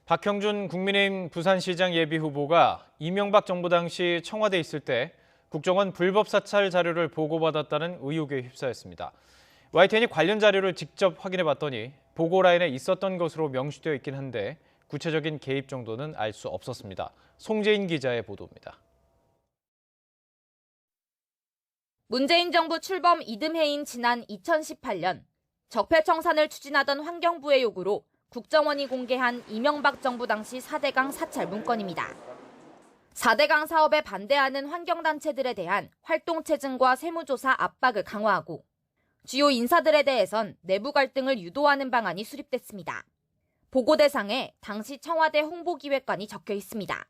박형준 국민의힘 부산시장 예비후보가 이명박 정부 당시 청와대에 있을 때 국정원 불법 사찰 자료를 보고받았다는 의혹에 휩싸였습니다. YTN이 관련 자료를 직접 확인해봤더니 보고 라인에 있었던 것으로 명시되어 있긴 한데 구체적인 개입 정도는 알 수 없었습니다. 송재인 기자의 보도입니다. 문재인 정부 출범 이듬해인 지난 2018년 적폐청산을 추진하던 환경부의 요구로 국정원이 공개한 이명박 정부 당시 4대강 사찰 문건입니다. 4대강 사업에 반대하는 환경단체들에 대한 활동체증과 세무조사 압박을 강화하고 주요 인사들에 대해선 내부 갈등을 유도하는 방안이 수립됐습니다. 보고 대상에 당시 청와대 홍보기획관이 적혀 있습니다.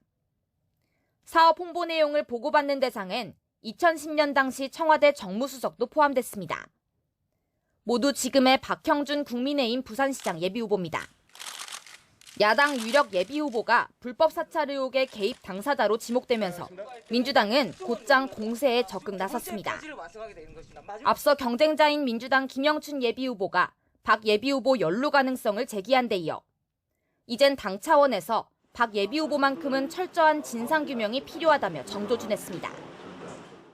사업 홍보 내용을 보고받는 대상엔 2010년 당시 청와대 정무수석도 포함됐습니다. 모두 지금의 박형준 국민의힘 부산시장 예비후보입니다. 야당 유력 예비후보가 불법 사찰 의혹의 개입 당사자로 지목되면서 민주당은 곧장 공세에 적극 나섰습니다. 앞서 경쟁자인 민주당 김영춘 예비후보가 박 예비후보 연루 가능성을 제기한 데 이어 이젠 당 차원에서 박 예비후보만큼은 철저한 진상규명이 필요하다며 정조준했습니다.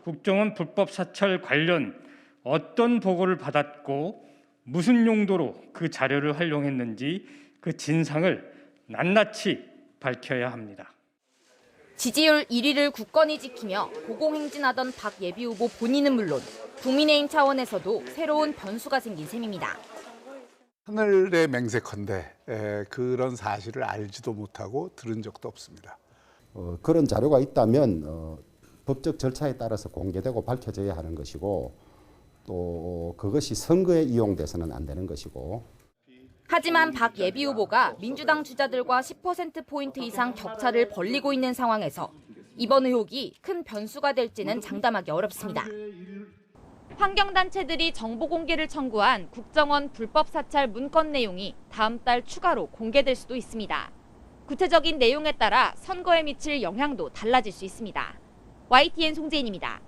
국정원 불법 사찰 관련 어떤 보고를 받았고 무슨 용도로 그 자료를 활용했는지 그 진상을 낱낱이 밝혀야 합니다. 지지율 1위를 굳건히 지키며 고공행진하던 박 예비후보 본인은 물론 국민의힘 차원에서도 새로운 변수가 생긴 셈입니다. 하늘의 맹세컨대 그런 사실을 알지도 못하고 들은 적도 없습니다. 그런 자료가 있다면 법적 절차에 따라서 공개되고 밝혀져야 하는 것이고 또 그것이 선거에 이용돼서는 안 되는 것이고. 하지만 박 예비후보가 민주당 주자들과 10%포인트 이상 격차를 벌리고 있는 상황에서 이번 의혹이 큰 변수가 될지는 장담하기 어렵습니다. 환경단체들이 정보 공개를 청구한 국정원 불법 사찰 문건 내용이 다음 달 추가로 공개될 수도 있습니다. 구체적인 내용에 따라 선거에 미칠 영향도 달라질 수 있습니다. YTN 송재인입니다.